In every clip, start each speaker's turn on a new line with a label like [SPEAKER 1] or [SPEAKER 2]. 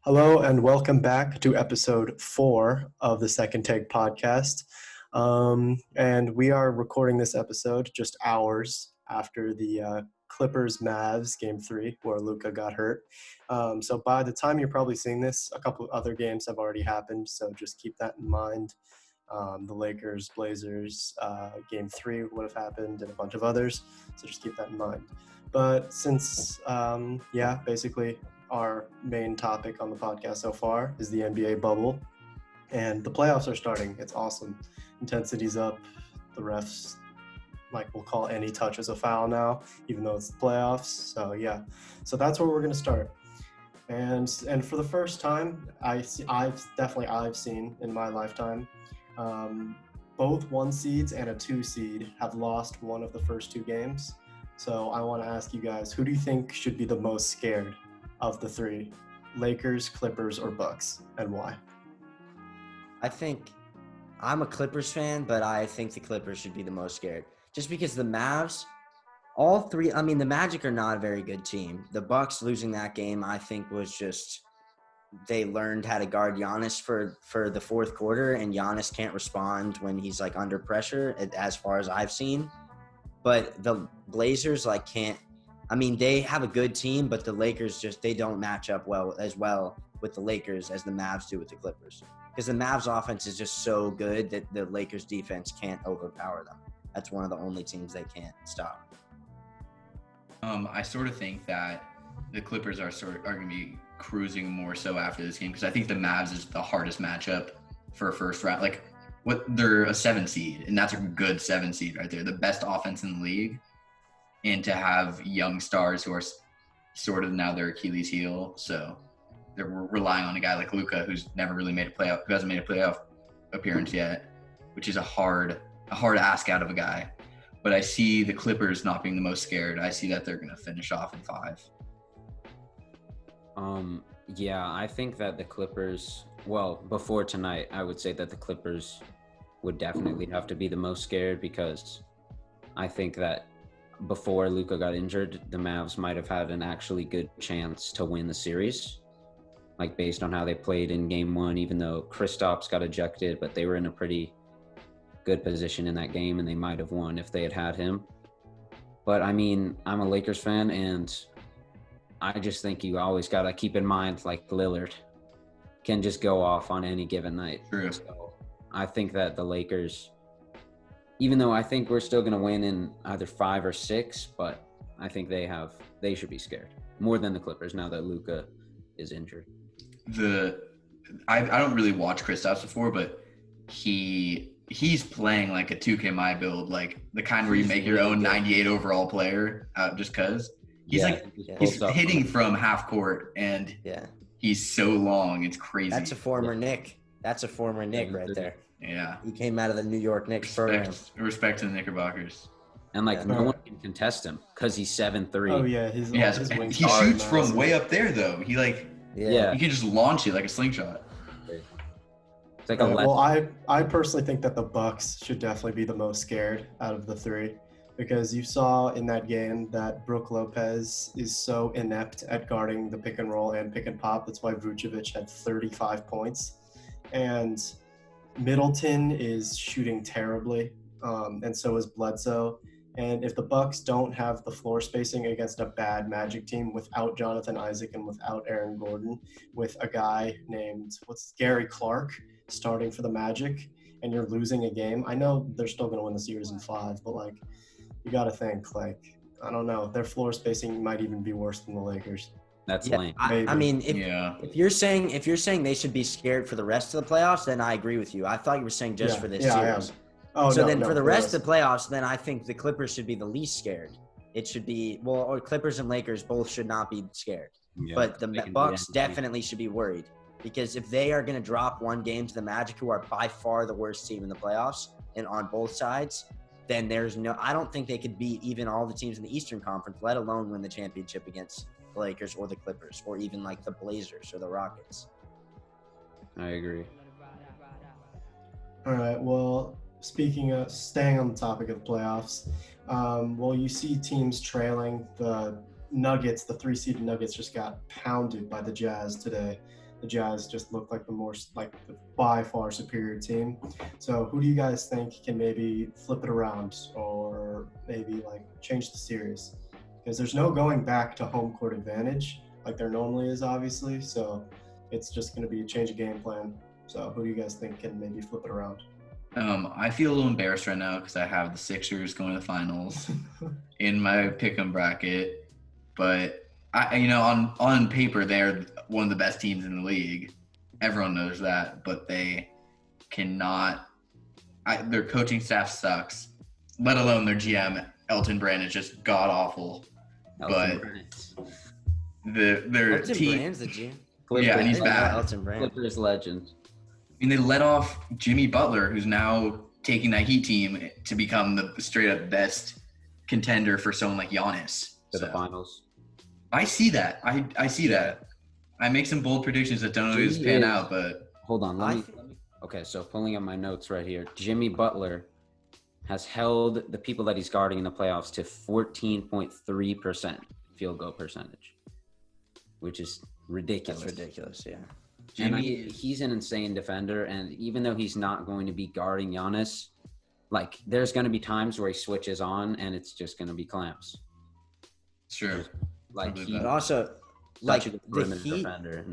[SPEAKER 1] Hello and welcome back to episode 4 of the Second Take podcast. And we are recording this episode just hours after the Clippers Mavs game 3 where Luka got hurt. So by the time you're probably seeing this, a couple of other games have already happened. So just keep that in mind. The Lakers Blazers game 3 would have happened and a bunch of others. So just keep that in mind. But since, basically our main topic on the podcast so far is the NBA bubble, and the playoffs are starting. It's awesome. Intensity's up. The refs will call any touch as a foul now, even though it's the playoffs. So that's where we're going to start. And for the first time, I've seen in my lifetime, both 1 seeds and a 2 seed have lost one of the first 2 games. So I want to ask you guys, who do you think should be the most scared of the 3? Lakers, Clippers, or Bucks, and why?
[SPEAKER 2] I think I'm a Clippers fan, but I think the Clippers should be the most scared. Just because the Mavs, the Magic are not a very good team. The Bucks losing that game, I think, was just they learned how to guard Giannis for the fourth quarter, and Giannis can't respond when he's under pressure, as far as I've seen. But the Blazers can't. They have a good team, but the Lakers they don't match up well with the Lakers as the Mavs do with the Clippers. Because the Mavs offense is just so good that the Lakers defense can't overpower them. That's one of the only teams they can't stop.
[SPEAKER 3] I sort of think that the Clippers are going to be cruising more so after this game, because I think the Mavs is the hardest matchup for a first round. They're a 7 seed, and that's a good 7 seed right there. The best offense in the league. And to have young stars who are sort of now their Achilles heel. So they're relying on a guy like Luka, who's never really made a playoff, who hasn't made a playoff appearance yet, which is a hard ask out of a guy. But I see the Clippers not being the most scared. I see that they're going to finish off in 5.
[SPEAKER 4] I think that the Clippers, before tonight, I would say that the Clippers would definitely have to be the most scared, because I think that before Luka got injured, the Mavs might have had an actually good chance to win the series, based on how they played in game 1, even though Kristaps got ejected, but they were in a pretty good position in that game, and they might have won if they had him. But I'm a Lakers fan, and I just think you always got to keep in mind, Lillard can just go off on any given night.
[SPEAKER 3] True.
[SPEAKER 4] So I think that the Lakers, even though I think we're still going to win in either 5 or 6, but I think they should be scared more than the Clippers now that Luka is injured.
[SPEAKER 3] I don't really watch Kristaps before, but he's playing like a 2K My build, the kind where you make your own 98 overall player just because. He's hitting from half court, and he's so long. It's crazy.
[SPEAKER 2] That's a former Knick. Right there.
[SPEAKER 3] Yeah.
[SPEAKER 2] He came out of the New York Knicks program.
[SPEAKER 3] Respect to the Knickerbockers.
[SPEAKER 4] And no one can contest him because he's 7'3".
[SPEAKER 1] Oh yeah,
[SPEAKER 3] he shoots from way up there though. He can just launch it like a slingshot.
[SPEAKER 4] It's like a
[SPEAKER 1] well, I personally think that the Bucks should definitely be the most scared out of the 3, because you saw in that game that Brook Lopez is so inept at guarding the pick and roll and pick and pop. That's why Vucevic had 35 points, and Middleton is shooting terribly, and so is Bledsoe. And if the Bucks don't have the floor spacing against a bad Magic team without Jonathan Isaac and without Aaron Gordon, with a guy named Gary Clark starting for the Magic, and you're losing a game, I know they're still going to win the series in 5, but you got to think I don't know, their floor spacing might even be worse than the Lakers.
[SPEAKER 4] That's lame.
[SPEAKER 2] If you're saying they should be scared for the rest of the playoffs, then I agree with you. I thought you were saying just for this series. For the rest of the playoffs, then I think the Clippers should be the least scared. It should be or Clippers and Lakers both should not be scared. Yeah, but the Bucks definitely should be worried, because if they are going to drop one game to the Magic, who are by far the worst team in the playoffs and on both sides, then I don't think they could beat even all the teams in the Eastern Conference, let alone win the championship against the Lakers or the Clippers, or even the Blazers or the Rockets.
[SPEAKER 4] I agree.
[SPEAKER 1] All right. Well, speaking of staying on the topic of the playoffs, you see teams trailing. The Nuggets, the 3-seeded Nuggets, just got pounded by the Jazz today. the Jazz just looked like the by far superior team. So who do you guys think can maybe flip it around or maybe like change the series? Because there's no going back to home court advantage like there normally is, obviously. So it's just going to be a change of game plan. So who do you guys think can maybe flip it around?
[SPEAKER 3] I feel a little embarrassed right now because I have the Sixers going to the finals in my pick'em bracket, but on paper they're one of the best teams in the league. Everyone knows that, but they cannot. Their coaching staff sucks, let alone their GM Elton Brand is just god awful. But their
[SPEAKER 2] Elton
[SPEAKER 3] team,
[SPEAKER 2] Brand's the GM.
[SPEAKER 3] yeah, and he's bad.
[SPEAKER 2] Elton Brand.
[SPEAKER 4] Clippers legend.
[SPEAKER 3] I mean, they let off Jimmy Butler, who's now taking that Heat team to become the straight up best contender for someone like Giannis.
[SPEAKER 4] To the finals.
[SPEAKER 3] I see that. I see that. I make some bold predictions that don't always pan out, but
[SPEAKER 4] hold on. Let me. Okay, so pulling up my notes right here. Jimmy Butler has held the people that he's guarding in the playoffs to 14.3% field goal percentage, which is ridiculous.
[SPEAKER 2] That's ridiculous, yeah.
[SPEAKER 4] And he's an insane defender, and even though he's not going to be guarding Giannis, like there's going to be times where he switches on, and it's just going to be clamps.
[SPEAKER 3] sure.
[SPEAKER 4] Like he,
[SPEAKER 2] But also, like
[SPEAKER 4] such a good
[SPEAKER 2] the
[SPEAKER 4] perimeter
[SPEAKER 2] Heat
[SPEAKER 4] defender,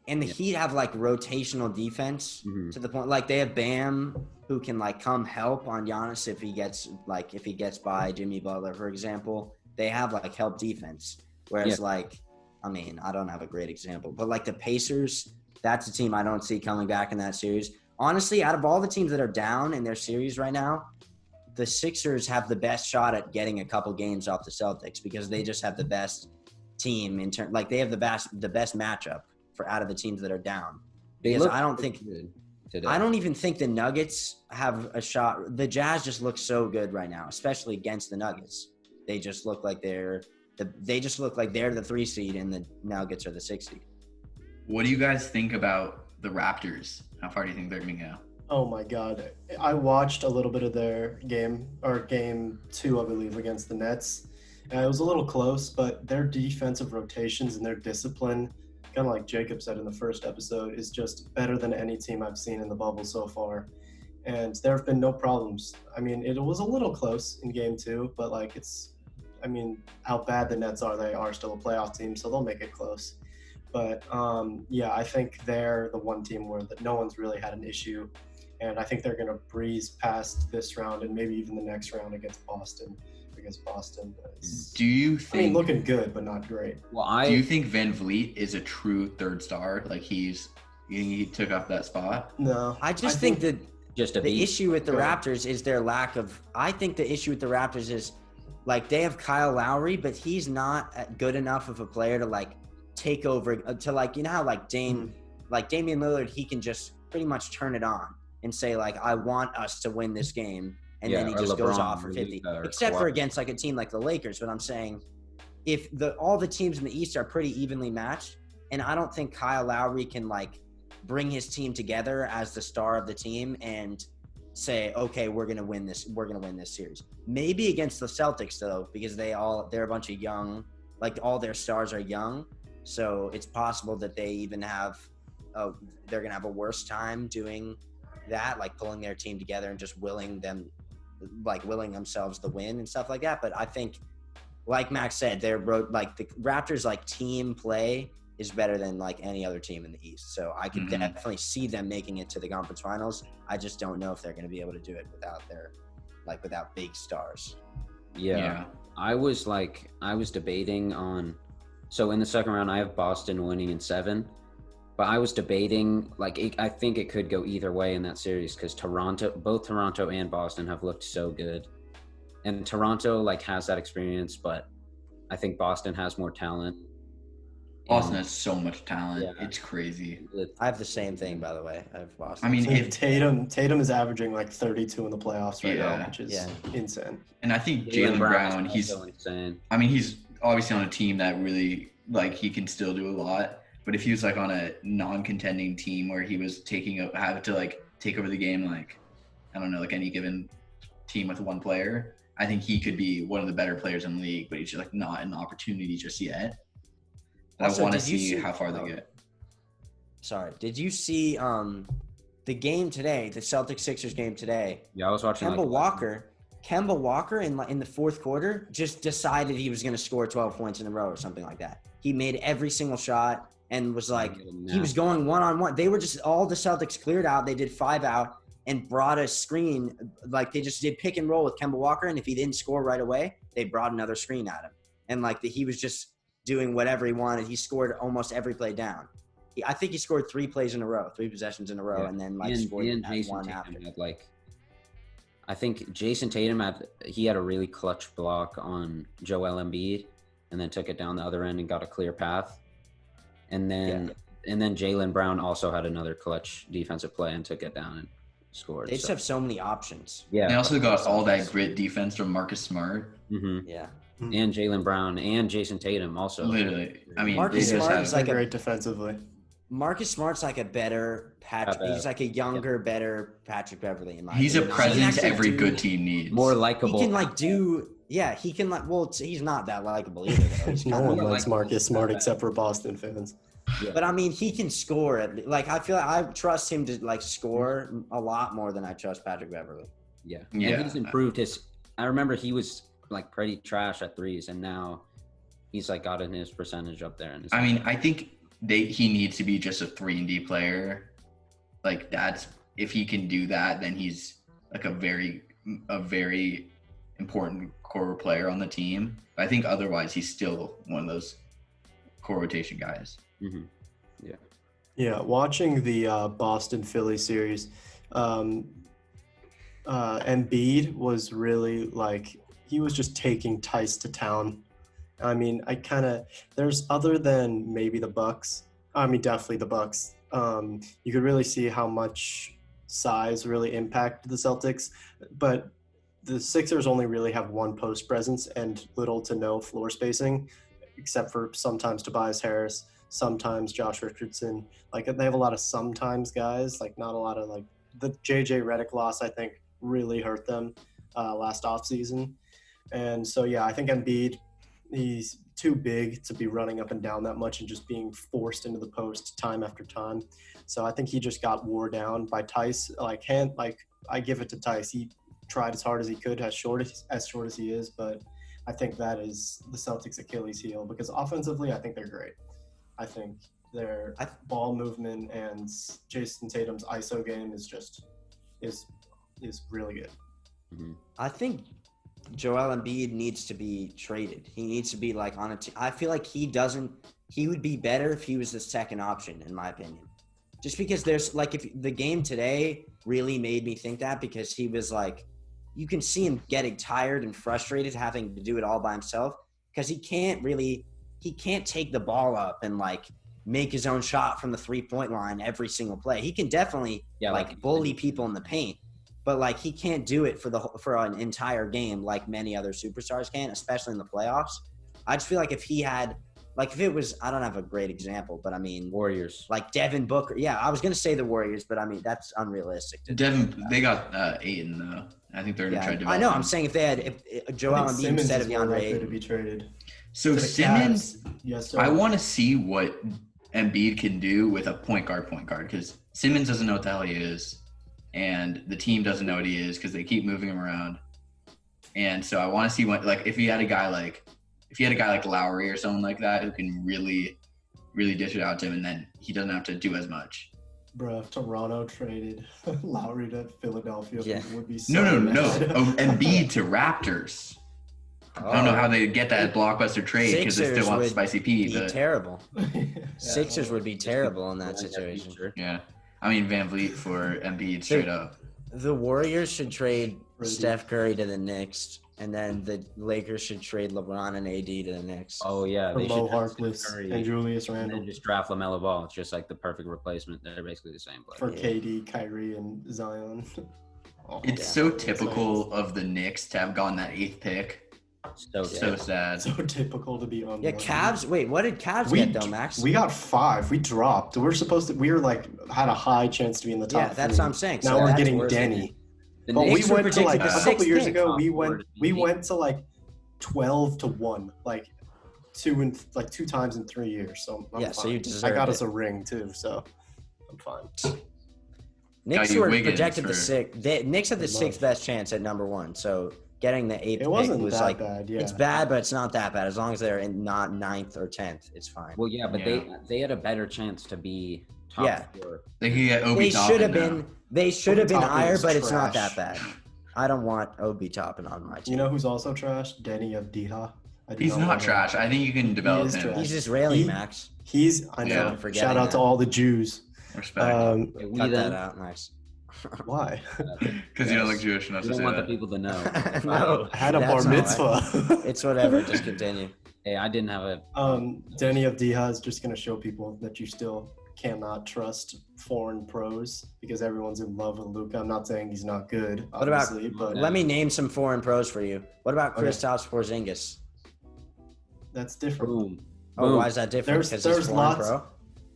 [SPEAKER 2] and the Heat have like rotational defense
[SPEAKER 4] Mhm.
[SPEAKER 2] to the point like they have Bam who can like come help on Giannis if he gets by Jimmy Butler, for example. They have like help defense. Whereas I don't have a great example, but like the Pacers, that's a team I don't see coming back in that series. Honestly, out of all the teams that are down in their series right now, the Sixers have the best shot at getting a couple games off the Celtics because they just have the best team in turn. Like they have the best matchup for out of the teams that are down. Because I don't think
[SPEAKER 4] today.
[SPEAKER 2] I don't even think the Nuggets have a shot. The Jazz just look so good right now, especially against the Nuggets. They just look like they're the 3 seed and the Nuggets are the 6 seed.
[SPEAKER 3] What do you guys think about the Raptors? How far do you think they're going to go?
[SPEAKER 1] Oh my God. I watched a little bit of their game 2, I believe, against the Nets. It was a little close, but their defensive rotations and their discipline, kind of like Jacob said in the first episode, is just better than any team I've seen in the bubble so far. And there have been no problems. I mean, it was a little close in game 2, but how bad the Nets are, they are still a playoff team, so they'll make it close. But I think they're the one team where no one's really had an issue. And I think they're going to breeze past this round and maybe even the next round against Boston. Because Boston is,
[SPEAKER 3] Do you think
[SPEAKER 1] looking good, but not great.
[SPEAKER 3] Do you think Van Vliet is a true third star? Like he took up that spot?
[SPEAKER 1] No.
[SPEAKER 2] I think that
[SPEAKER 4] just a
[SPEAKER 2] the
[SPEAKER 4] beat.
[SPEAKER 2] issue with the
[SPEAKER 1] Go ahead.
[SPEAKER 2] Raptors is their lack of – I think the issue with the Raptors is, like, they have Kyle Lowry, but he's not good enough of a player to, like, take over – to, like, you know how, like, Damian Lillard, he can just pretty much turn it on and say, like, I want us to win this game. And then he
[SPEAKER 4] or
[SPEAKER 2] just goes
[SPEAKER 4] LeBron
[SPEAKER 2] off for
[SPEAKER 4] or
[SPEAKER 2] 50.
[SPEAKER 4] Luka or
[SPEAKER 2] Except for
[SPEAKER 4] Kawhi.
[SPEAKER 2] against, like, a team like the Lakers. But I'm saying if all the teams in the East are pretty evenly matched, and I don't think Kyle Lowry can, like, bring his team together as the star of the team and say, okay, we're gonna win this series. Maybe against the Celtics though, because they're a bunch of young, like all their stars are young, so it's possible that they even they're gonna have a worse time doing that, like pulling their team together and just willing themselves the win and stuff like that. But I think, like Max said, the Raptors like team play is better than like any other team in the East. So I could definitely see them making it to the conference finals. I just don't know if they're going to be able to do it without big stars.
[SPEAKER 4] Yeah. I was debating on, so in the second round, I have Boston winning in 7, but I was debating, I think it could go either way in that series because both Toronto and Boston have looked so good. And Toronto has that experience, but I think Boston has more talent.
[SPEAKER 3] Boston has so much talent.
[SPEAKER 4] Yeah.
[SPEAKER 3] It's crazy.
[SPEAKER 2] I have the same thing, by the way. I have Boston.
[SPEAKER 3] I mean,
[SPEAKER 1] So Tatum is averaging like 32 in the playoffs right now, which is insane.
[SPEAKER 3] And I think
[SPEAKER 4] Jaylen
[SPEAKER 3] Jaylen Brown,
[SPEAKER 4] is
[SPEAKER 3] he's
[SPEAKER 4] also insane.
[SPEAKER 3] he's obviously on a team that really he can still do a lot. But if he was on a non-contending team where he was have to take over the game, I don't know, any given team with one player, I think he could be one of the better players in the league. But he's just not an opportunity just yet.
[SPEAKER 2] Also,
[SPEAKER 3] I want to
[SPEAKER 2] did you
[SPEAKER 3] see how far they get.
[SPEAKER 2] sorry. Did you see the game today, the Celtics Sixers game today?
[SPEAKER 4] Yeah, I was watching.
[SPEAKER 2] Kemba Walker in the fourth quarter just decided he was going to score 12 points in a row or something like that. He made every single shot and was like, he was going one-on-one. They were just, all the Celtics cleared out. They did 5 out and brought a screen. Like, they just did pick and roll with Kemba Walker. And if he didn't score right away, they brought another screen at him. And like he was just doing whatever he wanted. He scored almost every play down. I think he scored 3 plays in a row, 3 possessions in a row.
[SPEAKER 4] Yeah.
[SPEAKER 2] And then like scored one after.
[SPEAKER 4] I think Jason Tatum had a really clutch block on Joel Embiid, and then took it down the other end and got a clear path. And then Jaylen Brown also had another clutch defensive play and took it down and scored.
[SPEAKER 2] They just have so many options.
[SPEAKER 4] Yeah.
[SPEAKER 3] They also got all that grit defense from Marcus Smart.
[SPEAKER 4] Mm-hmm.
[SPEAKER 2] Yeah.
[SPEAKER 4] And Jaylen Brown and Jason Tatum also.
[SPEAKER 3] Literally, I mean,
[SPEAKER 2] Marcus
[SPEAKER 3] they just
[SPEAKER 2] Smart
[SPEAKER 3] have
[SPEAKER 2] is like
[SPEAKER 1] great defensively.
[SPEAKER 2] Marcus Smart's like a better Patrick. He's like a younger, better Patrick Beverly. In my
[SPEAKER 3] he's a
[SPEAKER 2] opinion.
[SPEAKER 3] presence every good team needs.
[SPEAKER 4] More likable.
[SPEAKER 2] He can like do. Yeah, he can like. Well, he's not that likable either. Though. He's
[SPEAKER 1] No
[SPEAKER 2] kinda
[SPEAKER 1] one
[SPEAKER 2] like,
[SPEAKER 1] likes Marcus Smart except for Boston fans.
[SPEAKER 4] Yeah.
[SPEAKER 2] but I mean, he can score. Like I feel like I trust him to like score a lot more than I trust Patrick Beverly.
[SPEAKER 4] Yeah.
[SPEAKER 3] Yeah.
[SPEAKER 4] And he's improved his. I remember he was like pretty trash at threes, and now he's like gotten his percentage up there.
[SPEAKER 3] I mean, I think he needs to be just a 3-and-D player. Like that's, if he can do that, then he's like a very important core player on the team. I think otherwise he's still one of those core rotation guys.
[SPEAKER 4] Mm-hmm.
[SPEAKER 1] Yeah, watching the Boston Philly series, Embiid was really like, he was just taking Tice to town. I mean, there's other than maybe the Bucks. I mean, definitely the Bucks. You could really see how much size really impacted the Celtics, but the Sixers only really have one post presence and little to no floor spacing, except for sometimes Tobias Harris, sometimes Josh Richardson. Like they have a lot of sometimes guys, like not a lot of like the JJ Redick loss. I think really hurt them last offseason. And so yeah, I think Embiid, he's too big to be running up and down that much and just being forced into the post time after time. So I think he just got wore down by Tice. I give it to Tice. He tried as hard as he could, as short as he is, but I think that is the Celtics' Achilles heel because offensively, I think they're great. I think their ball movement and Jason Tatum's ISO game is really good.
[SPEAKER 4] Mm-hmm.
[SPEAKER 2] I think Joel Embiid needs to be traded. He needs to be like on a team. I feel like he would be better if he was the second option, in my opinion. Just because there's like, if the game today really made me think that, because he was like, you can see him getting tired and frustrated having to do it all by himself because he can't take the ball up and like make his own shot from the 3-point line every single play. He can definitely bully people in the paint. But like he can't do it for an entire game like many other superstars can, especially in the playoffs. I just feel like if it was, I don't have a great example, but I mean
[SPEAKER 4] Warriors,
[SPEAKER 2] like Devin Booker. Yeah, I was gonna say the Warriors, but I mean that's unrealistic.
[SPEAKER 3] They got Ayton though. I think they're gonna try to develop.
[SPEAKER 2] I know. I'm saying if Joel Embiid instead of DeAndre Ayton
[SPEAKER 1] to be traded.
[SPEAKER 3] So Simmons,
[SPEAKER 1] yes, sir.
[SPEAKER 3] I want to see what Embiid can do with a point guard because Simmons doesn't know what the hell he is. And the team doesn't know what he is because they keep moving him around. And so I want to see if he had a guy like Lowry or someone like that who can really, really dish it out to him, and then he doesn't have to do as much.
[SPEAKER 1] Bro, if Toronto traded Lowry to Philadelphia, it would be so
[SPEAKER 3] No. Embiid to Raptors. I don't know how they get that blockbuster trade because they still want Spicy P. But
[SPEAKER 2] terrible.
[SPEAKER 1] Yeah.
[SPEAKER 2] Sixers would be terrible in that situation.
[SPEAKER 3] Yeah. I mean, Van Vliet for Embiid straight up.
[SPEAKER 2] The Warriors should trade Steph Curry to the Knicks, and then the Lakers should trade LeBron and AD to the Knicks.
[SPEAKER 4] Oh, yeah.
[SPEAKER 1] They should Harkless and Julius Randle.
[SPEAKER 4] And then just draft LaMelo Ball. It's just like the perfect replacement. They're basically the same player.
[SPEAKER 1] For KD, Kyrie, and Zion.
[SPEAKER 3] It's so typical of the Knicks to have gotten that 8th pick. So sad.
[SPEAKER 1] So typical to be on.
[SPEAKER 2] Yeah, Cavs. Wait, what did Cavs get though, Max?
[SPEAKER 1] We got 5. We dropped. We were had a high chance to be in the top.
[SPEAKER 2] Yeah, that's
[SPEAKER 1] 3.
[SPEAKER 2] what I'm saying.
[SPEAKER 1] Now we're getting Denny. But we went to like a couple years ago. We went to like 12-1, like 2 times in 3 years. So
[SPEAKER 2] so you deserve.
[SPEAKER 1] I got us a ring too. So I'm fine.
[SPEAKER 2] Knicks
[SPEAKER 3] Got you
[SPEAKER 2] were
[SPEAKER 3] Wiggins
[SPEAKER 2] projected the
[SPEAKER 3] for-
[SPEAKER 2] sixth. Knicks had the
[SPEAKER 1] Good
[SPEAKER 2] sixth
[SPEAKER 1] love.
[SPEAKER 2] best chance at number 1. So getting the 8th
[SPEAKER 1] It wasn't
[SPEAKER 2] pick was
[SPEAKER 1] that
[SPEAKER 2] like
[SPEAKER 1] bad. Yeah,
[SPEAKER 2] it's bad, but it's not that bad as long as they're in not 9th or 10th. It's fine.
[SPEAKER 4] Well, yeah, but
[SPEAKER 3] Yeah.
[SPEAKER 4] they had a better chance to be top
[SPEAKER 2] Yeah.
[SPEAKER 4] 4.
[SPEAKER 3] They could get Obi
[SPEAKER 2] They
[SPEAKER 3] Toppin
[SPEAKER 2] should have
[SPEAKER 3] now.
[SPEAKER 2] been. They should have been
[SPEAKER 1] Toppin
[SPEAKER 2] higher,
[SPEAKER 1] is
[SPEAKER 2] but it's not that
[SPEAKER 1] trash.
[SPEAKER 2] bad. I don't want Obi Toppin on my team.
[SPEAKER 1] You know who's also trash? Denny Avdija.
[SPEAKER 3] He's not trash. I think you can develop
[SPEAKER 1] is
[SPEAKER 3] him.
[SPEAKER 1] trash.
[SPEAKER 2] He's Israeli,
[SPEAKER 1] He-
[SPEAKER 2] Max.
[SPEAKER 1] I
[SPEAKER 3] Yeah.
[SPEAKER 1] know.
[SPEAKER 2] Forgetting
[SPEAKER 1] Shout out
[SPEAKER 2] that.
[SPEAKER 1] to all the Jews.
[SPEAKER 3] Respect.
[SPEAKER 4] Okay, we
[SPEAKER 2] Cut that
[SPEAKER 4] then
[SPEAKER 2] out. Nice.
[SPEAKER 1] Why?
[SPEAKER 3] Because you don't look Jewish enough
[SPEAKER 4] we
[SPEAKER 3] to
[SPEAKER 4] don't
[SPEAKER 3] say
[SPEAKER 4] want the
[SPEAKER 3] that.
[SPEAKER 4] people to know.
[SPEAKER 2] No.
[SPEAKER 1] I had a
[SPEAKER 2] That's
[SPEAKER 1] bar
[SPEAKER 2] not why.
[SPEAKER 1] mitzvah.
[SPEAKER 2] It's whatever. Just continue.
[SPEAKER 4] Hey, I didn't have a.
[SPEAKER 1] Denny Avdija is just going to show people that you still cannot trust foreign pros because everyone's in love with Luka. I'm not saying he's not good,
[SPEAKER 2] What about-
[SPEAKER 1] obviously, but
[SPEAKER 2] Let me name some foreign pros for you. What about
[SPEAKER 1] Okay.
[SPEAKER 2] Kristaps Porzingis?
[SPEAKER 1] that's different.
[SPEAKER 4] Boom.
[SPEAKER 2] Oh,
[SPEAKER 4] Boom.
[SPEAKER 2] why is that different?
[SPEAKER 1] There's-
[SPEAKER 2] Because he's
[SPEAKER 1] there's
[SPEAKER 2] foreign
[SPEAKER 1] lots-
[SPEAKER 2] pro.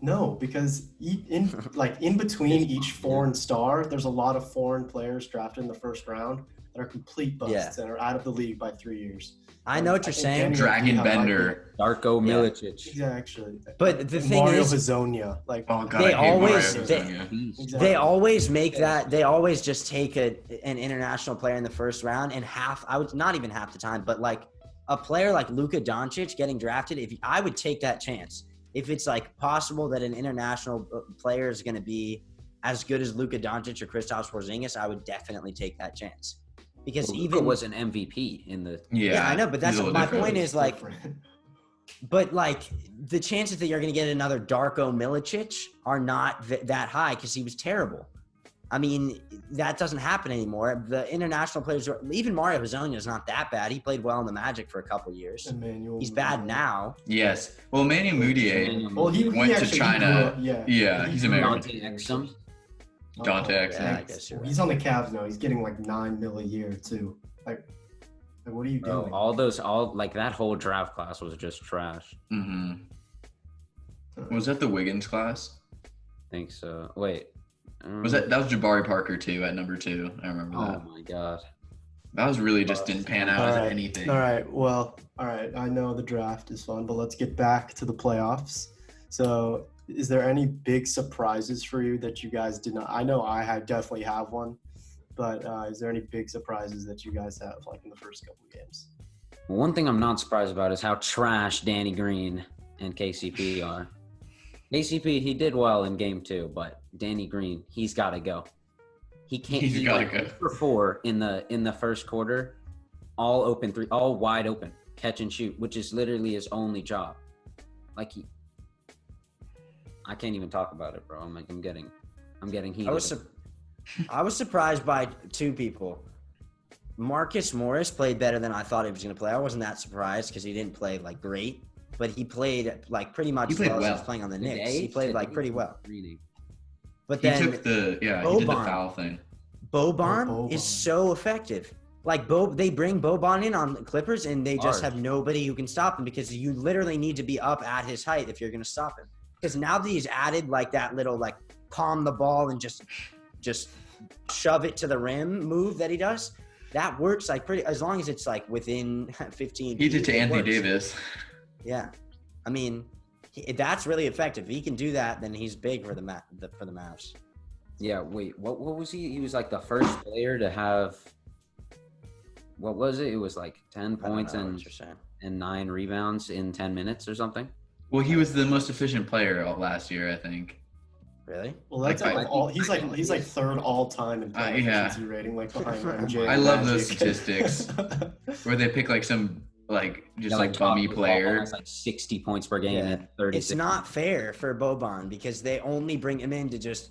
[SPEAKER 1] No, because in between each foreign star, there's a lot of foreign players drafted in the first round that are complete busts
[SPEAKER 2] Yeah.
[SPEAKER 1] and are out of the league by 3 years.
[SPEAKER 2] I know what you're
[SPEAKER 1] think
[SPEAKER 2] saying,
[SPEAKER 1] Denny
[SPEAKER 3] Dragon
[SPEAKER 1] Avdija might be-
[SPEAKER 3] Bender.
[SPEAKER 4] Darko
[SPEAKER 2] Yeah.
[SPEAKER 4] Milicic.
[SPEAKER 1] Yeah, actually.
[SPEAKER 2] But the thing
[SPEAKER 1] Mario
[SPEAKER 2] is-
[SPEAKER 1] Hazonia, like
[SPEAKER 3] Oh god,
[SPEAKER 2] They
[SPEAKER 3] I hate
[SPEAKER 2] always-
[SPEAKER 3] Mario
[SPEAKER 2] they-
[SPEAKER 3] Hezonja.
[SPEAKER 4] Beast.
[SPEAKER 1] Exactly.
[SPEAKER 2] they always make that. They always just take an international player in the first round, and I would not even half the time, but like a player like Luka Doncic getting drafted. I would take that chance if it's like possible that an international player is going to be as good as Luka Doncic or Kristaps Porzingis. I would definitely take that chance because
[SPEAKER 4] Well,
[SPEAKER 2] even
[SPEAKER 4] Luka was an MVP in the.
[SPEAKER 3] Yeah,
[SPEAKER 2] I know, but that's
[SPEAKER 3] he's a little
[SPEAKER 2] my
[SPEAKER 3] different.
[SPEAKER 2] point is like,
[SPEAKER 1] different.
[SPEAKER 2] but like the chances that you're going to get another Darko Milicic are not that high because he was terrible. I mean, that doesn't happen anymore. The international players, even Mario Hezonja is not that bad. He played well in the Magic for a couple years.
[SPEAKER 1] Emmanuel
[SPEAKER 2] He's bad
[SPEAKER 1] Mudiay.
[SPEAKER 2] now.
[SPEAKER 3] Yes. Well, Manny Moutier.
[SPEAKER 1] Well, he
[SPEAKER 3] Went to
[SPEAKER 1] actually grew
[SPEAKER 3] China.
[SPEAKER 1] up-
[SPEAKER 3] Yeah, he's American.
[SPEAKER 4] Dante Exum.
[SPEAKER 3] Dante
[SPEAKER 1] Oh,
[SPEAKER 3] Exum.
[SPEAKER 2] Yeah, I guess you're right.
[SPEAKER 1] He's on the Cavs now. He's getting like $9 million a year too. Like what are you
[SPEAKER 4] Bro,
[SPEAKER 1] doing?
[SPEAKER 4] all like that whole draft class was just trash.
[SPEAKER 3] Mm-hmm. Was that the Wiggins class?
[SPEAKER 4] I think so. Wait.
[SPEAKER 3] Was that was Jabari Parker too at number 2? I remember
[SPEAKER 4] Oh
[SPEAKER 3] that.
[SPEAKER 4] my god.
[SPEAKER 3] That was really just didn't pan out as
[SPEAKER 1] Alright,
[SPEAKER 3] anything.
[SPEAKER 1] All right. Well, all right. I know the draft is fun, but let's get back to the playoffs. So, is there any big surprises for you that you guys did not? I know definitely have one, but is there any big surprises that you guys have like in the first couple of games?
[SPEAKER 4] One thing I'm not surprised about is how trash Danny Green and KCP are. KCP, he did well in game 2, but Danny Green, he's got to go. He can't.
[SPEAKER 3] He's
[SPEAKER 4] he
[SPEAKER 3] gotta
[SPEAKER 4] went
[SPEAKER 3] go.
[SPEAKER 4] 8 for 4 in the first quarter, all open 3, all wide open, catch and shoot, which is literally his only job. Like I can't even talk about it, bro. I'm getting heated.
[SPEAKER 2] I was surprised by 2 people. Marcus Morris played better than I thought he was going to play. I wasn't that surprised because he didn't play like great, but he played like pretty much
[SPEAKER 3] He
[SPEAKER 2] as
[SPEAKER 3] played
[SPEAKER 2] well as he
[SPEAKER 3] well.
[SPEAKER 2] was playing on the
[SPEAKER 4] Today,
[SPEAKER 2] Knicks. He played like pretty well.
[SPEAKER 4] Reading.
[SPEAKER 2] But
[SPEAKER 3] He
[SPEAKER 2] then
[SPEAKER 3] took the he did the
[SPEAKER 2] Boban.
[SPEAKER 3] foul thing.
[SPEAKER 2] Boban
[SPEAKER 1] Boban.
[SPEAKER 2] is so effective. Like they bring Boban in on the Clippers and they just
[SPEAKER 4] Hard.
[SPEAKER 2] have nobody who can stop him because you literally need to be up at his height if you're going to stop him. Because now that he's added like that little like palm the ball and just shove it to the rim move that he does, that works like pretty as long as it's like within 15
[SPEAKER 3] He did
[SPEAKER 2] feet,
[SPEAKER 3] to
[SPEAKER 2] it
[SPEAKER 3] Anthony
[SPEAKER 2] works.
[SPEAKER 3] Davis.
[SPEAKER 2] Yeah. I mean, that's really effective. If he can do that, then he's big for the Mavs.
[SPEAKER 4] Yeah, wait, what was he? He was like the first player to have, what was it? It was like 10
[SPEAKER 2] I don't
[SPEAKER 4] points
[SPEAKER 2] know what you're saying.
[SPEAKER 4] and 9 rebounds in 10 minutes or something.
[SPEAKER 3] Well, he was the most efficient player of last year, I think.
[SPEAKER 2] Really?
[SPEAKER 1] Well, that's
[SPEAKER 3] I-
[SPEAKER 1] like he's like third all time in player
[SPEAKER 3] yeah.
[SPEAKER 1] efficiency rating, like behind MJ.
[SPEAKER 3] I
[SPEAKER 1] and
[SPEAKER 3] love those
[SPEAKER 1] Magic.
[SPEAKER 3] statistics. Where they pick like some like just
[SPEAKER 4] Yeah,
[SPEAKER 3] like
[SPEAKER 4] top
[SPEAKER 3] bummy
[SPEAKER 4] of the
[SPEAKER 3] player.
[SPEAKER 4] has like 60 points per game
[SPEAKER 2] Yeah.
[SPEAKER 4] and 36.
[SPEAKER 2] It's not fair for Boban because they only bring him in to just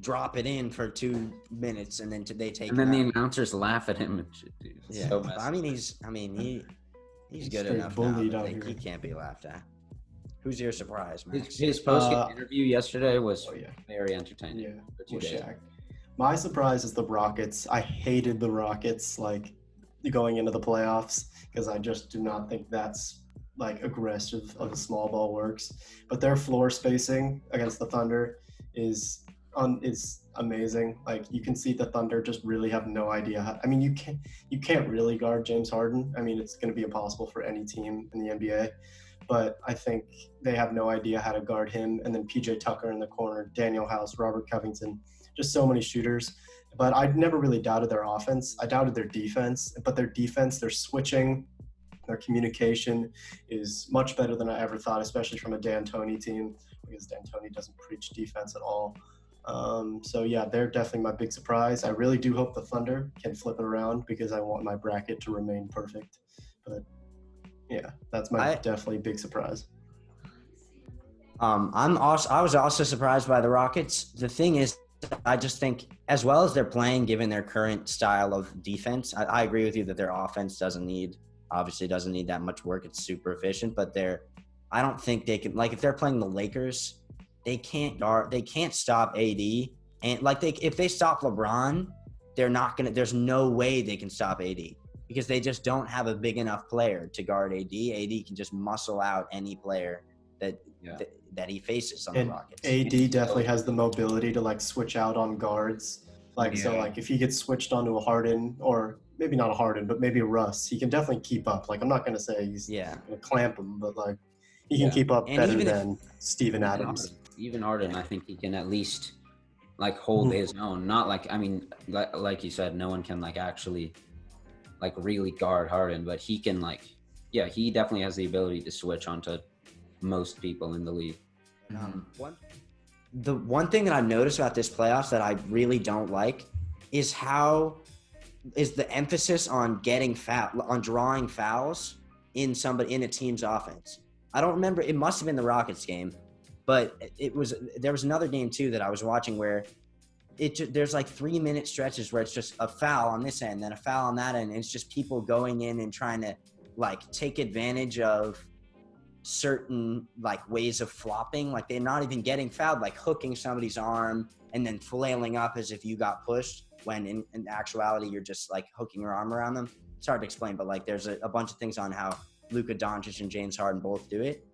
[SPEAKER 2] drop it in for 2 minutes and then they take
[SPEAKER 4] And then
[SPEAKER 2] him
[SPEAKER 4] the
[SPEAKER 2] out.
[SPEAKER 4] announcers laugh at him and shit, dude. It's
[SPEAKER 2] Yeah.
[SPEAKER 4] so messy.
[SPEAKER 2] I mean, he's
[SPEAKER 1] He's
[SPEAKER 2] good
[SPEAKER 1] straight
[SPEAKER 2] enough
[SPEAKER 1] bullied
[SPEAKER 2] now
[SPEAKER 1] out
[SPEAKER 2] that
[SPEAKER 1] here.
[SPEAKER 2] he can't be laughed at. Who's your surprise, Max?
[SPEAKER 4] His post-game interview yesterday was
[SPEAKER 1] Oh yeah.
[SPEAKER 4] very entertaining.
[SPEAKER 1] Yeah,
[SPEAKER 4] for 2
[SPEAKER 1] with
[SPEAKER 4] days.
[SPEAKER 1] Shaq. My surprise is the Rockets. I hated the Rockets like going into the playoffs because I just do not think that's like aggressive of a small ball works. But their floor spacing against the Thunder is amazing. Like you can see the Thunder just really have no idea how. I mean, you can't really guard James Harden. I mean, it's going to be impossible for any team in the NBA. but I think they have no idea how to guard him. And then PJ Tucker in the corner, Daniel House, Robert Covington, just so many shooters. But I never really doubted their offense. I doubted their defense, but their defense, their switching, their communication is much better than I ever thought, especially from a D'Antoni team, because D'Antoni doesn't preach defense at all. So yeah, they're definitely my big surprise. I really do hope the Thunder can flip it around because I want my bracket to remain perfect. But yeah, that's my definitely big surprise.
[SPEAKER 2] I was also surprised by the Rockets. The thing is, I just think as well as they're playing, given their current style of defense, I agree with you that their offense doesn't need that much work. It's super efficient, but I don't think they can, like, if they're playing the Lakers, they can't stop AD. And like if they stop LeBron, there's no way they can stop AD because they just don't have a big enough player to guard AD. AD can just muscle out any player that he faces on the Rockets.
[SPEAKER 1] AD definitely has the mobility to like switch out on guards. So like if he gets switched onto a Harden, or maybe not a Harden, but maybe a Russ, he can definitely keep up. Like, I'm not going to say he's going to clamp him, but like he can keep up better than Steven Adams.
[SPEAKER 4] Even Harden, I think he can at least like hold his own. Not like, I mean, like you said, no one can like actually like really guard Harden, but he can like, he definitely has the ability to switch onto most people in the league.
[SPEAKER 2] The one thing that I've noticed about this playoffs that I really don't like is the emphasis on drawing fouls in a team's offense. I don't remember. It must have been the Rockets game, but there was another game too that I was watching where there's like 3-minute stretches where it's just a foul on this end, then a foul on that end. And it's just people going in and trying to like take advantage of certain like ways of flopping. Like they're not even getting fouled, like hooking somebody's arm and then flailing up as if you got pushed, when in actuality you're just like hooking your arm around them. It's hard to explain, but like there's a bunch of things on how Luka Doncic and James Harden both do it.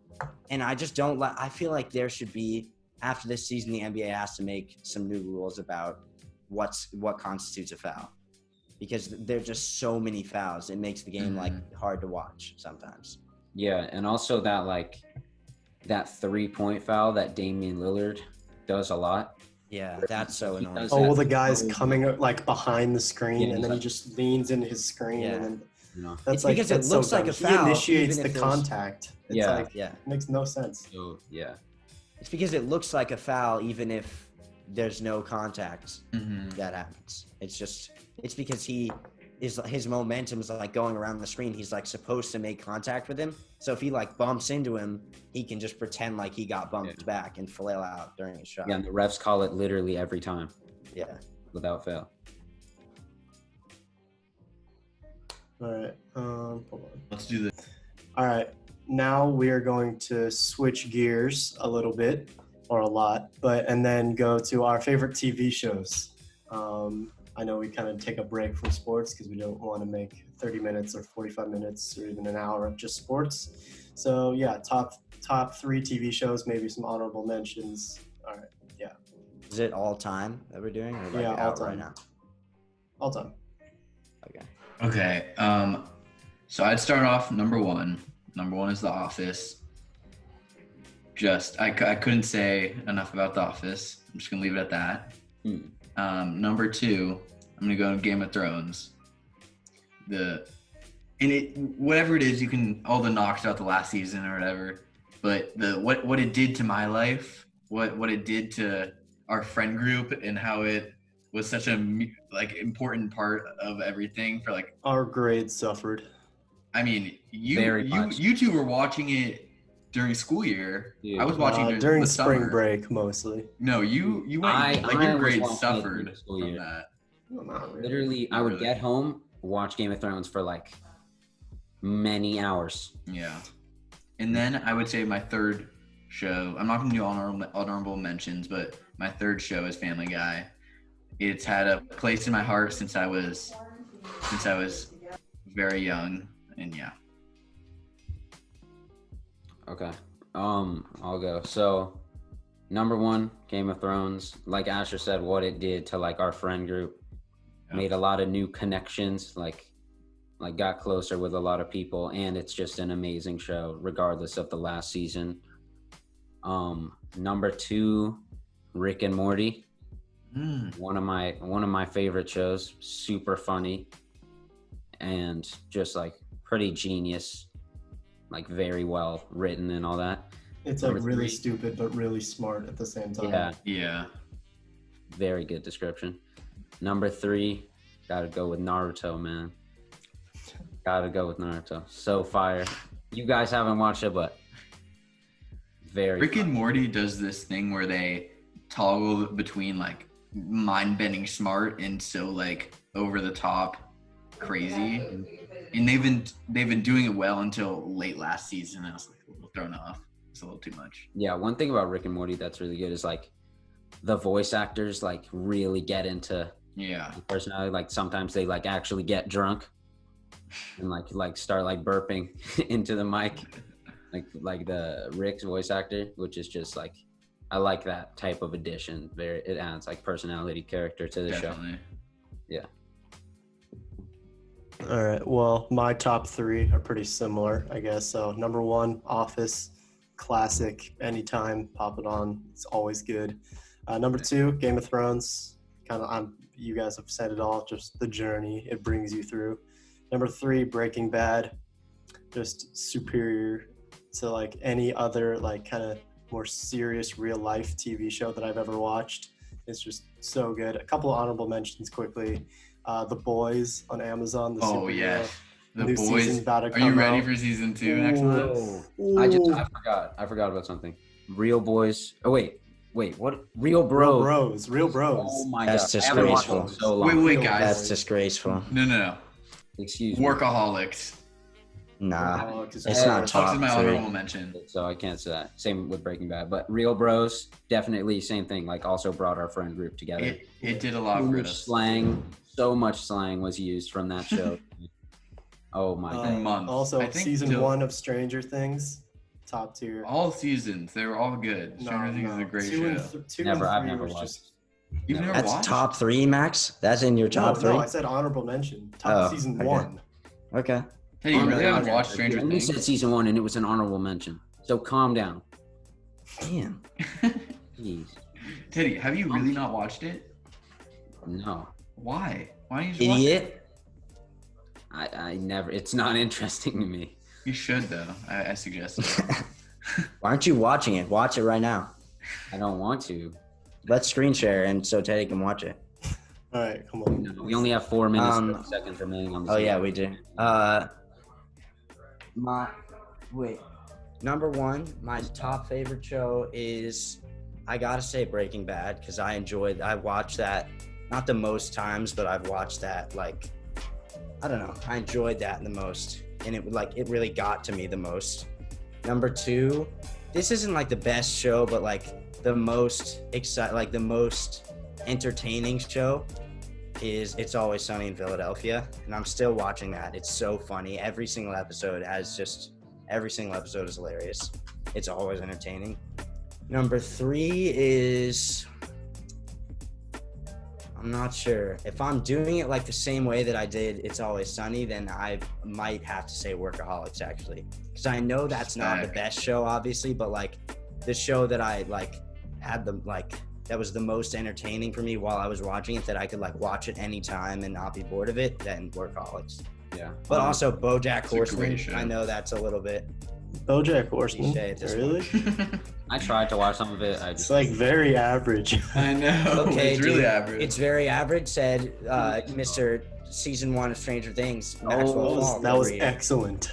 [SPEAKER 2] And I just don't like, I feel like there should be, after this season, the NBA has to make some new rules about what constitutes a foul, because there's just so many fouls. It makes the game like hard to watch sometimes.
[SPEAKER 4] Yeah, and also that 3-point foul that Damian Lillard does a lot.
[SPEAKER 2] Yeah, that's so annoying.
[SPEAKER 1] Oh, well, the guy's coming like behind the screen, and then he just leans into his screen, and then that's like,
[SPEAKER 2] because it looks like a foul.
[SPEAKER 1] He initiates the contact. It's it makes no sense.
[SPEAKER 4] So
[SPEAKER 2] it's because it looks like a foul even if there's no contact that happens. It's because his momentum is like going around the screen. He's like supposed to make contact with him. So if he like bumps into him, he can just pretend like he got bumped back and flail out during his shot.
[SPEAKER 4] Yeah, and the refs call it literally every time.
[SPEAKER 2] Yeah.
[SPEAKER 4] Without fail.
[SPEAKER 1] All right. Hold on.
[SPEAKER 3] Let's do this.
[SPEAKER 1] All right. Now we are going to switch gears a little bit, or a lot, and then go to our favorite TV shows. I know we kind of take a break from sports because we don't want to make 30 minutes or 45 minutes or even an hour of just sports. So yeah, top 3 TV shows, maybe some honorable mentions. All right, yeah.
[SPEAKER 2] Is it all time that we're doing? Or like
[SPEAKER 1] all time.
[SPEAKER 2] Right now?
[SPEAKER 1] All time.
[SPEAKER 3] Okay. So I'd start off number one. Number one is The Office. I couldn't say enough about The Office. I'm just gonna leave it at that. Number 2, I'm gonna go Game of Thrones. Whatever it is, you can all the knocks about the last season or whatever, but what it did to my life, what it did to our friend group, and how it was such a like important part of everything for like
[SPEAKER 1] our grades suffered.
[SPEAKER 3] I mean, you two were watching it during school year.
[SPEAKER 4] Yeah.
[SPEAKER 3] I was watching
[SPEAKER 1] during
[SPEAKER 3] the
[SPEAKER 1] spring
[SPEAKER 3] summer.
[SPEAKER 1] break mostly.
[SPEAKER 3] No, you went your grades suffered from
[SPEAKER 4] year.
[SPEAKER 3] that.
[SPEAKER 4] Literally, I would get home, watch Game of Thrones for like many hours.
[SPEAKER 3] Yeah. And then I would say my third show, I'm not going to do honorable mentions, but my third show is Family Guy. It's had a place in my heart since I was very young, and yeah.
[SPEAKER 4] Okay. I'll go. So, number 1, Game of Thrones. Like Asher said, what it did to like our friend group, made a lot of new connections. Like like got closer with a lot of people, and it's just an amazing show regardless of the last season. Number 2, Rick and Morty. One of my favorite shows. Super funny and just like pretty genius, like very well written and all that.
[SPEAKER 1] It's like
[SPEAKER 4] Number
[SPEAKER 1] really
[SPEAKER 4] 3.
[SPEAKER 1] stupid but really smart at the same time.
[SPEAKER 4] Yeah,
[SPEAKER 3] Yeah.
[SPEAKER 4] very good description. Number 3, gotta go with Naruto, man. Gotta go with Naruto. So fire. You guys haven't watched it, but very
[SPEAKER 3] Rick and
[SPEAKER 4] fun.
[SPEAKER 3] Morty does this thing where they toggle between like mind-bending smart and so like over the top crazy, and they've been doing it well until late last season. I was like a little thrown off. It's a little too much.
[SPEAKER 4] Yeah, one thing about Rick and Morty that's really good is like the voice actors like really get into
[SPEAKER 3] Yeah.
[SPEAKER 4] the personality. Like sometimes they like actually get drunk and like start like burping into the mic. Like the Rick's voice actor, which is just like, I like that type of addition. It adds like personality, character to the show.
[SPEAKER 3] Definitely.
[SPEAKER 4] Yeah.
[SPEAKER 1] All right. Well, my top 3 are pretty similar, I guess. So number 1, Office, classic. Anytime, pop it on. It's always good. Number 2, Game of Thrones. You guys have said it all. Just the journey it brings you through. Number 3, Breaking Bad. Just superior to like any other like kind of more serious real life TV show that I've ever watched. It's just so good. A couple of honorable mentions quickly. The Boys on Amazon. The
[SPEAKER 3] Oh
[SPEAKER 1] superhero.
[SPEAKER 3] yeah. The
[SPEAKER 1] New
[SPEAKER 3] boys.
[SPEAKER 1] season's about to
[SPEAKER 3] Are you
[SPEAKER 1] come
[SPEAKER 3] ready
[SPEAKER 1] out.
[SPEAKER 3] for season 2 next month?
[SPEAKER 4] I forgot about something. Real Boys. Oh wait, what? Real
[SPEAKER 1] Real
[SPEAKER 4] Bros.
[SPEAKER 1] Real Bros.
[SPEAKER 4] Oh my
[SPEAKER 2] That's
[SPEAKER 4] god. I haven't watched it in
[SPEAKER 2] disgraceful.
[SPEAKER 4] so long.
[SPEAKER 3] Wait, guys.
[SPEAKER 2] That's disgraceful.
[SPEAKER 3] No.
[SPEAKER 4] Excuse me.
[SPEAKER 3] Workaholics.
[SPEAKER 2] Nah,
[SPEAKER 1] Oh, 'cause
[SPEAKER 2] it's not
[SPEAKER 3] Talks
[SPEAKER 2] top
[SPEAKER 3] in my
[SPEAKER 2] 3.
[SPEAKER 3] honorable mention.
[SPEAKER 4] So I can't say that. Same with Breaking Bad, but Real Bros, definitely same thing. Like also brought our friend group together.
[SPEAKER 3] It did a lot
[SPEAKER 4] So
[SPEAKER 3] for
[SPEAKER 4] much
[SPEAKER 3] us.
[SPEAKER 4] slang, so much slang was used from that show. Oh my god.
[SPEAKER 3] month.
[SPEAKER 1] Also,
[SPEAKER 3] I think
[SPEAKER 1] season
[SPEAKER 3] till-
[SPEAKER 1] 1 of Stranger Things, top tier.
[SPEAKER 3] All seasons, they were all good. Stranger Things is a great show.
[SPEAKER 1] 2
[SPEAKER 4] Never, I've
[SPEAKER 1] and 3
[SPEAKER 4] never
[SPEAKER 1] was
[SPEAKER 4] watched.
[SPEAKER 1] just.
[SPEAKER 3] You've never
[SPEAKER 2] That's
[SPEAKER 3] watched?
[SPEAKER 2] top 3, Max? That's in your top 3?
[SPEAKER 1] No, I said honorable mention. Top
[SPEAKER 2] Oh,
[SPEAKER 1] season
[SPEAKER 2] okay.
[SPEAKER 1] 1.
[SPEAKER 2] Okay.
[SPEAKER 3] Hey, you really haven't
[SPEAKER 4] Okay.
[SPEAKER 3] watched Stranger
[SPEAKER 4] And you said
[SPEAKER 3] Things?
[SPEAKER 4] season 1 and it was an honorable mention. So calm down.
[SPEAKER 2] Damn.
[SPEAKER 4] Jeez.
[SPEAKER 3] Teddy, have you really not watched it?
[SPEAKER 4] No.
[SPEAKER 3] Why? Why don't you just watch it?
[SPEAKER 2] Idiot.
[SPEAKER 4] I never, it's not interesting to me.
[SPEAKER 3] You should though. I suggest it.
[SPEAKER 2] Why aren't you watching it? Watch it right now.
[SPEAKER 4] I don't want to.
[SPEAKER 2] Let's screen share and so Teddy can watch it.
[SPEAKER 1] All right, come on.
[SPEAKER 4] No, we only have 4 minutes and 30
[SPEAKER 2] Um,
[SPEAKER 4] seconds remaining on the
[SPEAKER 2] Oh yeah, we do. Number 1, my top favorite show is, I gotta say, Breaking Bad, because I watched that not the most times, but I've watched that like, I don't know, I enjoyed that the most, and it really got to me the most. Number 2, this isn't like the best show, but like the most the most entertaining show is It's Always Sunny in Philadelphia, and I'm still watching that. It's so funny. Every single episode is hilarious. It's always entertaining. Number 3 is, I'm not sure. If I'm doing it like the same way that I did It's Always Sunny, then I might have to say Workaholics, actually. Because I know that's not the best show, obviously, but like the show that I like had the like that was the most entertaining for me while I was watching it, that I could like watch it anytime and not be bored of it, then Workaholics.
[SPEAKER 4] Yeah.
[SPEAKER 2] But also BoJack
[SPEAKER 3] It's a great
[SPEAKER 2] Horseman.
[SPEAKER 3] show.
[SPEAKER 2] I know that's a little bit.
[SPEAKER 1] BoJack Horseman.
[SPEAKER 2] Cliche at this
[SPEAKER 1] Really?
[SPEAKER 4] I tried to watch some of it. I
[SPEAKER 1] It's
[SPEAKER 4] just
[SPEAKER 1] like very average.
[SPEAKER 3] I know.
[SPEAKER 2] Okay,
[SPEAKER 3] it's really
[SPEAKER 2] dude.
[SPEAKER 3] average.
[SPEAKER 2] It's very average, said Mr. Season 1 of Stranger Things.
[SPEAKER 1] That
[SPEAKER 2] Maxwell
[SPEAKER 1] was,
[SPEAKER 2] Falk
[SPEAKER 1] that was
[SPEAKER 2] over here.
[SPEAKER 1] excellent.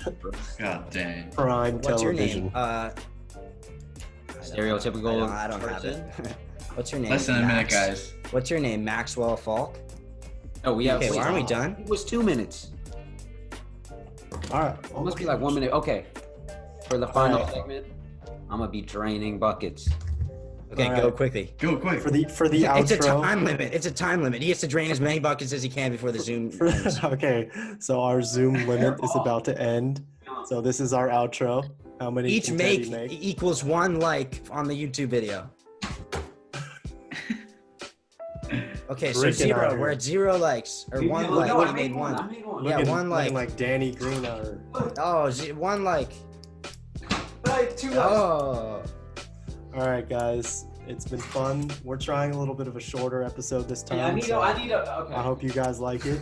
[SPEAKER 3] God dang.
[SPEAKER 1] Prime
[SPEAKER 2] What's your
[SPEAKER 1] television.
[SPEAKER 2] name?
[SPEAKER 4] Stereotypical
[SPEAKER 2] I don't have it. What's your name?
[SPEAKER 3] Less than a minute,
[SPEAKER 2] Max?
[SPEAKER 3] guys.
[SPEAKER 2] What's your name? Maxwell Falk?
[SPEAKER 4] Oh, we have.
[SPEAKER 2] Okay,
[SPEAKER 4] wait,
[SPEAKER 2] well, aren't we done?
[SPEAKER 4] It was 2 minutes.
[SPEAKER 1] All right.
[SPEAKER 4] It must be like 1 minute. Okay. For the final
[SPEAKER 1] Alright.
[SPEAKER 4] segment, I'm gonna be draining buckets.
[SPEAKER 2] Okay,
[SPEAKER 1] All
[SPEAKER 2] go
[SPEAKER 1] right.
[SPEAKER 2] quickly.
[SPEAKER 3] Go quick.
[SPEAKER 1] For the outro.
[SPEAKER 2] It's a time limit. It's a time limit. He has to drain as many buckets as he can before the Zoom ends.
[SPEAKER 1] Okay, so our Zoom limit is about to end. So this is our outro. How many
[SPEAKER 2] Each
[SPEAKER 1] can
[SPEAKER 2] make
[SPEAKER 1] Teddy
[SPEAKER 2] equals 1 like on the YouTube video. Okay, so
[SPEAKER 1] Freaking
[SPEAKER 2] 0.
[SPEAKER 1] out
[SPEAKER 2] We're
[SPEAKER 1] here.
[SPEAKER 2] at 0 likes or 1 like.
[SPEAKER 5] No, I
[SPEAKER 2] We made one.
[SPEAKER 5] I made one.
[SPEAKER 2] Yeah,
[SPEAKER 1] Looking-
[SPEAKER 2] one
[SPEAKER 1] looking
[SPEAKER 2] like.
[SPEAKER 1] like Danny Green or
[SPEAKER 2] Oh, 1 like.
[SPEAKER 5] Right, 2 likes.
[SPEAKER 2] Oh.
[SPEAKER 1] all right, guys. It's been fun. We're trying a little bit of a shorter episode this time.
[SPEAKER 5] Yeah, I need
[SPEAKER 1] so
[SPEAKER 5] a. Okay.
[SPEAKER 1] I hope you guys like it.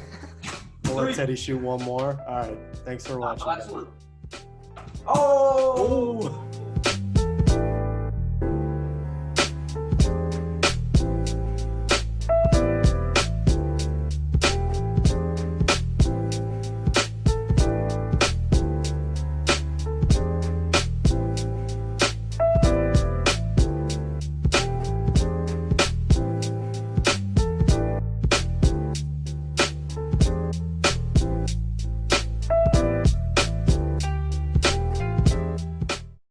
[SPEAKER 1] We'll let
[SPEAKER 5] 3.
[SPEAKER 1] Teddy shoot one more. All right. Thanks for watching.
[SPEAKER 5] Last one. Oh!